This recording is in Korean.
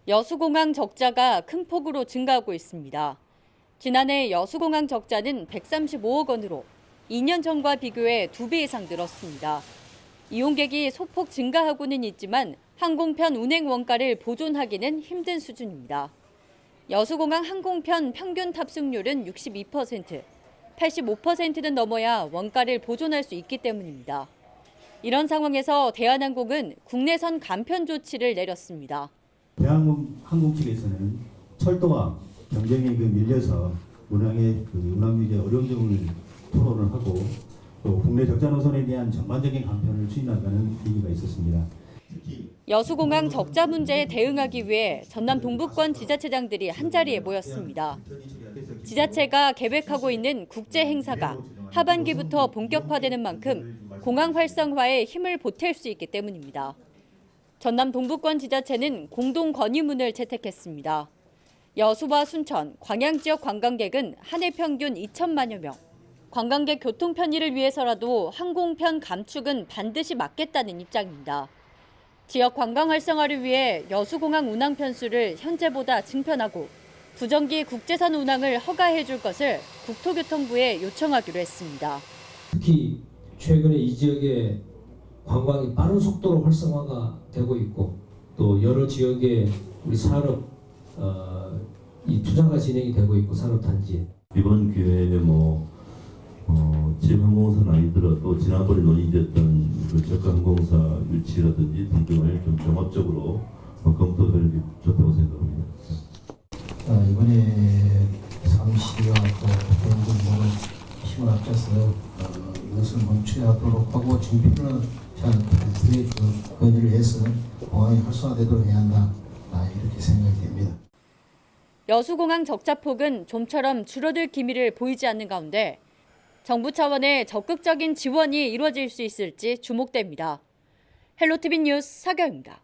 여수공항 적자가 큰 폭으로 증가하고 있습니다. 지난해 여수공항 적자는 135억 원으로 2년 전과 비교해 2배 이상 늘었습니다. 이용객이 소폭 증가하고는 있지만 항공편 운행 원가를 보존하기는 힘든 수준입니다. 여수공항 항공편 평균 탑승률은 62%, 85%는 넘어야 원가를 보존할 수 있기 때문입니다. 이런 상황에서 대한항공은 국내선 감편 조치를 내렸습니다. 대한항공 측에서는 철도와 경쟁에 밀려서 운항의 운항률에 어려운 점을 토론을 하고 또 국내 적자 노선에 대한 전반적인 감편을 추진한다는 얘기가 있었습니다. 여수공항 적자 문제에 대응하기 위해 전남 동부권 지자체장들이 한자리에 모였습니다. 지자체가 계획하고 있는 국제 행사가 하반기부터 본격화되는 만큼 공항 활성화에 힘을 보탤 수 있기 때문입니다. 전남 동부권 지자체는 공동 건의문을 채택했습니다. 여수와 순천, 광양 지역 관광객은 한 해 평균 2천만여 명. 관광객 교통 편의를 위해서라도 항공편 감축은 반드시 막겠다는 입장입니다. 지역 관광 활성화를 위해 여수공항 운항 편수를 현재보다 증편하고 부정기 국제선 운항을 허가해 줄 것을 국토교통부에 요청하기로 했습니다. 특히 최근에 이 지역의 관광이 빠른 속도로 활성화가 되고 있고 또 여러 지역의 우리 산업 이 투자가 진행이 되고 있고 산업 단지 이번 기회에 지역 항공사는 아니더라도 지난번에 논의됐던 그 저가 항공사 유치라든지 등등을 좀 종합적으로 검토하는 게 좋다고 생각합니다. 이번에 사무실과 또 교통부는 힘을 합쳐서 이것을 멈춰야하도록 하고 지금 필요한 자들의 건의를 해서 공항이 활성화되도록 해야 한다 이렇게 생각이 됩니다. 여수공항 적자폭은 좀처럼 줄어들 기미를 보이지 않는 가운데 정부 차원의 적극적인 지원이 이루어질 수 있을지 주목됩니다. 헬로티비 뉴스 사경입니다.